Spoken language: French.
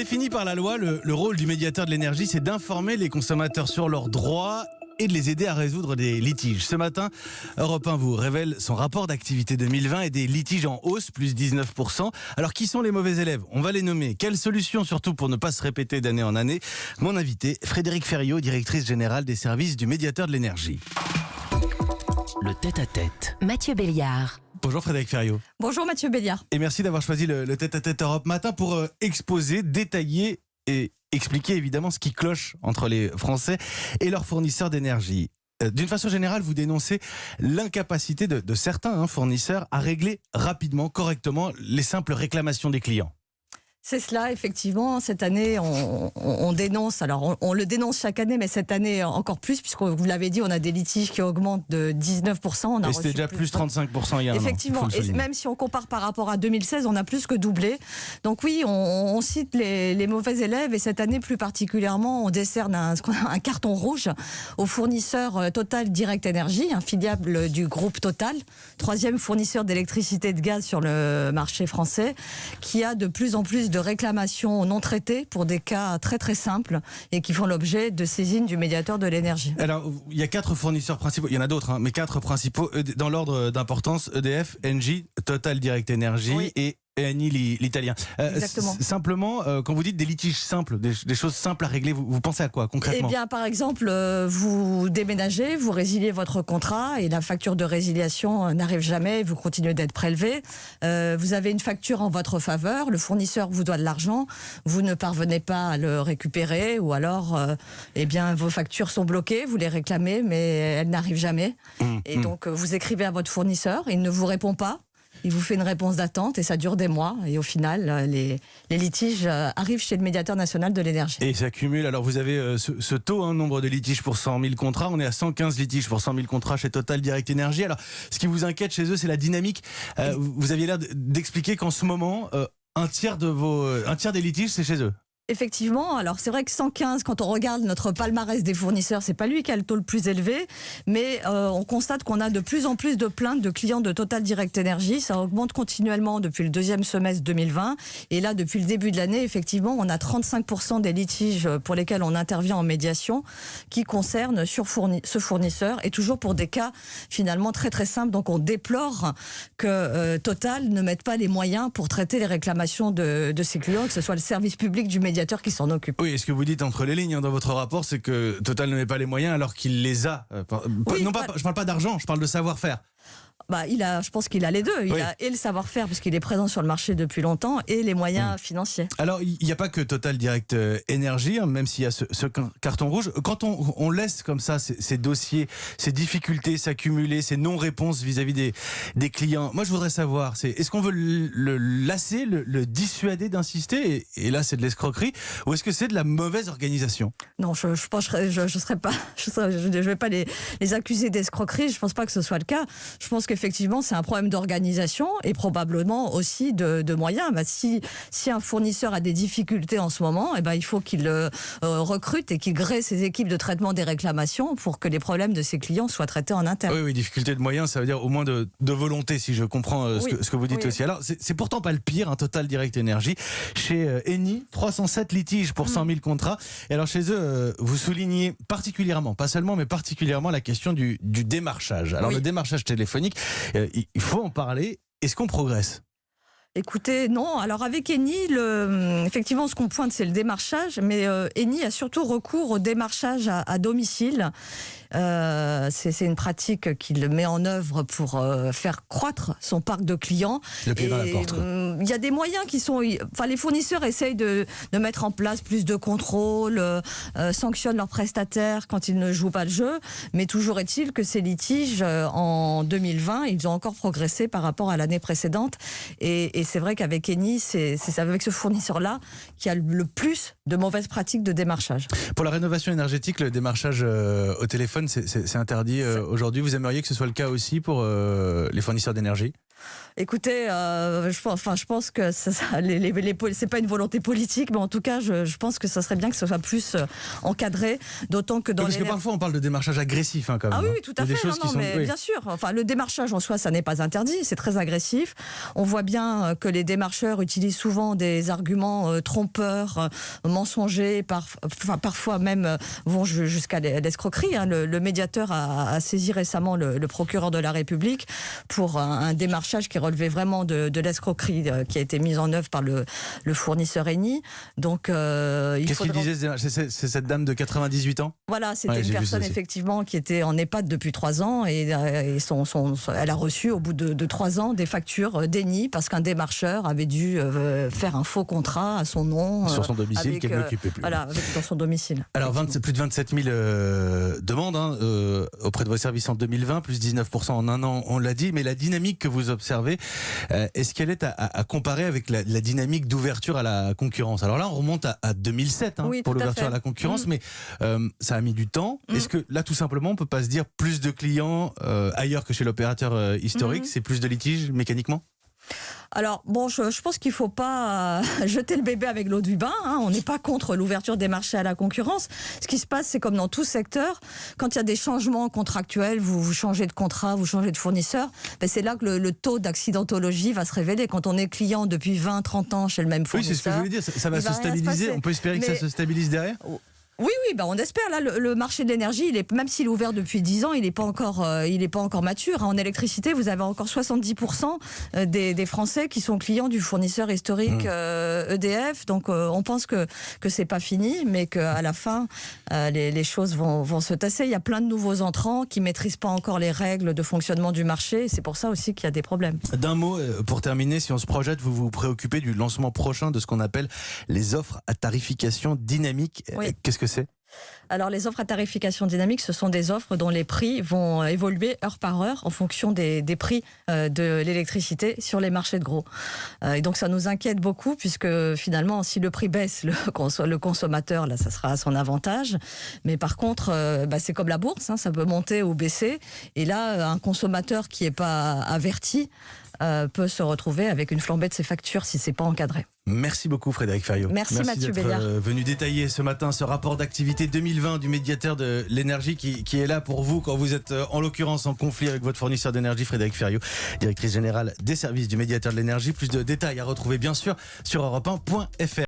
Défini par la loi, le rôle du médiateur de l'énergie, c'est d'informer les consommateurs sur leurs droits et de les aider à résoudre des litiges. Ce matin, Europe 1 vous révèle son rapport d'activité 2020 et des litiges en hausse, plus 19%. Alors, qui sont les mauvais élèves? On va les nommer. Quelles solutions, surtout pour ne pas se répéter d'année en année? Mon invité, Frédéric Ferriot, directrice générale des services du médiateur de l'énergie. Le tête-à-tête. Mathieu Béliard. Bonjour Frédéric Ferriot. Bonjour Mathieu Béliard. Et merci d'avoir choisi le tête-à-tête Europe Matin pour exposer, détailler et expliquer évidemment ce qui cloche entre les Français et leurs fournisseurs d'énergie. D'une façon générale, vous dénoncez l'incapacité de certains fournisseurs à régler rapidement, correctement les simples réclamations des clients. C'est cela, effectivement. Cette année, on dénonce, alors on le dénonce chaque année, mais cette année encore plus, puisque vous l'avez dit, on a des litiges qui augmentent de 19%. Et c'était déjà plus 35% il y a un an. Effectivement, et même si on compare par rapport à 2016, on a plus que doublé. Donc oui, on cite les mauvais élèves, et cette année plus particulièrement, on décerne un carton rouge au fournisseur Total Direct Énergie, un filiale du groupe Total, troisième fournisseur d'électricité et de gaz sur le marché français, qui a de plus en plus de réclamations non traitées pour des cas très très simples et qui font l'objet de saisines du médiateur de l'énergie. Alors, il y a 4 fournisseurs principaux, il y en a d'autres, mais 4 principaux dans l'ordre d'importance: EDF, Engie, Total Direct Energy, oui, et Eni, l'italien. Exactement. Simplement, quand vous dites des litiges simples, des choses simples à régler, vous pensez à quoi concrètement? Eh bien, par exemple, vous déménagez, vous résiliez votre contrat et la facture de résiliation n'arrive jamais, vous continuez d'être prélevé. Vous avez une facture en votre faveur, le fournisseur vous doit de l'argent, vous ne parvenez pas à le récupérer, ou alors, eh bien, vos factures sont bloquées, vous les réclamez, mais elles n'arrivent jamais. Et donc, vous écrivez à votre fournisseur, il ne vous répond pas. Il vous fait une réponse d'attente et ça dure des mois. Et au final, les litiges arrivent chez le médiateur national de l'énergie. Et ça cumule. Alors vous avez ce taux, nombre de litiges pour 100 000 contrats. On est à 115 litiges pour 100 000 contrats chez Total Direct Energy. Alors ce qui vous inquiète chez eux, c'est la dynamique. Vous aviez l'air d'expliquer qu'en ce moment, un tiers des litiges, c'est chez eux. Effectivement, alors c'est vrai que 115, quand on regarde notre palmarès des fournisseurs, c'est pas lui qui a le taux le plus élevé, mais on constate qu'on a de plus en plus de plaintes de clients de Total Direct Energy. Ça augmente continuellement depuis le deuxième semestre 2020, et là depuis le début de l'année, effectivement, on a 35% des litiges pour lesquels on intervient en médiation qui concernent ce fournisseur, et toujours pour des cas finalement très très simples. Donc on déplore que Total ne mette pas les moyens pour traiter les réclamations de ses clients, que ce soit le service public du médiateur qui s'en occupe. Oui, et ce que vous dites entre les lignes dans votre rapport, c'est que Total ne met pas les moyens alors qu'il les a. Oui, Je parle pas d'argent, je parle de savoir-faire. Je pense qu'il a les deux. Il a et le savoir-faire, puisqu'il est présent sur le marché depuis longtemps, et les moyens financiers. Alors, il n'y a pas que Total Direct Energy, même s'il y a ce carton rouge. Quand on laisse comme ça ces dossiers, ces difficultés s'accumuler, ces non-réponses vis-à-vis des clients, moi je voudrais savoir, est-ce qu'on veut le lasser, le dissuader d'insister, et là c'est de l'escroquerie, ou est-ce que c'est de la mauvaise organisation? Non, je vais pas les accuser d'escroquerie. Je pense pas que ce soit le cas. Je pense qu'effectivement, c'est un problème d'organisation et probablement aussi de moyens. Si un fournisseur a des difficultés en ce moment, il faut qu'il recrute et qu'il grée ses équipes de traitement des réclamations pour que les problèmes de ses clients soient traités en interne. Oui, difficulté de moyens, ça veut dire au moins de volonté, si je comprends ce que vous dites aussi. Alors, c'est pourtant pas le pire, Total Direct Energy. Chez Eni, 307 litiges pour 100 000 contrats. Et alors, chez eux, vous soulignez particulièrement, pas seulement, mais particulièrement la question du démarchage. Alors, le démarchage téléphonique, il faut en parler. Est-ce qu'on progresse ? Écoutez, non. Alors avec Eni, effectivement, ce qu'on pointe, c'est le démarchage, mais Eni a surtout recours au démarchage à domicile. C'est une pratique qu'il met en œuvre pour faire croître son parc de clients. Le pied dans la porte. Il y a des moyens qui sont... les fournisseurs essayent de mettre en place plus de contrôle, sanctionnent leurs prestataires quand ils ne jouent pas le jeu, mais toujours est-il que ces litiges, en 2020, ils ont encore progressé par rapport à l'année précédente. Et c'est vrai qu'avec Eni, c'est avec ce fournisseur-là qu'il y a le plus de mauvaises pratiques de démarchage. Pour la rénovation énergétique, le démarchage au téléphone, téléphone, c'est interdit aujourd'hui. Vous aimeriez que ce soit le cas aussi pour les fournisseurs d'énergie ? Écoutez, je pense que c'est pas une volonté politique, mais en tout cas, je pense que ça serait bien que ce soit plus encadré, d'autant que dans parce que parfois on parle de démarchage agressif, quand même. Ah oui, tout à fait. Bien sûr. Enfin, le démarchage en soi, ça n'est pas interdit, c'est très agressif. On voit bien que les démarcheurs utilisent souvent des arguments trompeurs, mensongers, parfois même vont jusqu'à l'escroquerie. Le médiateur a saisi récemment le procureur de la République pour un démarchage qui relevait vraiment de l'escroquerie qui a été mise en œuvre par le fournisseur Eni. Donc, qu'est-ce qu'il disait? C'est cette dame de 98 ans? Voilà, c'était une personne effectivement qui était en EHPAD depuis 3 ans et elle a reçu au bout de 3 ans des factures d'Eni parce qu'un démarcheur avait dû faire un faux contrat à son nom. Sur son domicile, qu'elle n'occupait plus. Voilà, dans son domicile. Alors, plus de 27 000 demandes auprès de vos services en 2020, plus 19% en un an, on l'a dit, mais la dynamique que vous observez, est-ce qu'elle est à comparer avec la dynamique d'ouverture à la concurrence? Alors là, on remonte à 2007 oui, pour l'ouverture à la concurrence, mais ça a mis du temps. Est-ce que là, tout simplement, on ne peut pas se dire plus de clients ailleurs que chez l'opérateur historique, c'est plus de litiges mécaniquement? Alors, bon, je pense qu'il ne faut pas jeter le bébé avec l'eau du bain. On n'est pas contre l'ouverture des marchés à la concurrence. Ce qui se passe, c'est comme dans tout secteur, quand il y a des changements contractuels, vous changez de contrat, vous changez de fournisseur, c'est là que le taux d'accidentologie va se révéler. Quand on est client depuis 20, 30 ans chez le même fournisseur... Oui, c'est ce que je voulais dire. Ça va se stabiliser. On peut espérer que ça se stabilise derrière? Oui, on espère. Là, le marché de l'énergie, même s'il est ouvert depuis 10 ans, il n'est pas encore mature. En électricité, vous avez encore 70% des Français qui sont clients du fournisseur historique EDF. Donc, on pense que c'est pas fini, mais qu'à la fin, les choses vont se tasser. Il y a plein de nouveaux entrants qui maîtrisent pas encore les règles de fonctionnement du marché. C'est pour ça aussi qu'il y a des problèmes. D'un mot, pour terminer, si on se projette, vous vous préoccupez du lancement prochain de ce qu'on appelle les offres à tarification dynamique. Oui. Qu'est-ce que c'est? Alors, les offres à tarification dynamique, ce sont des offres dont les prix vont évoluer heure par heure en fonction des prix de l'électricité sur les marchés de gros. Et donc, ça nous inquiète beaucoup puisque finalement, si le prix baisse, le consommateur, là, ça sera à son avantage. Mais par contre, c'est comme la bourse, ça peut monter ou baisser. Et là, un consommateur qui n'est pas averti peut se retrouver avec une flambée de ses factures si c'est pas encadré. Merci beaucoup Frédéric Ferriot. Merci Mathieu Béliard. Venu détailler ce matin ce rapport d'activité 2020 du médiateur de l'énergie qui est là pour vous quand vous êtes en l'occurrence en conflit avec votre fournisseur d'énergie. Frédéric Ferriot, directrice générale des services du médiateur de l'énergie. Plus de détails à retrouver bien sûr sur europe1.fr.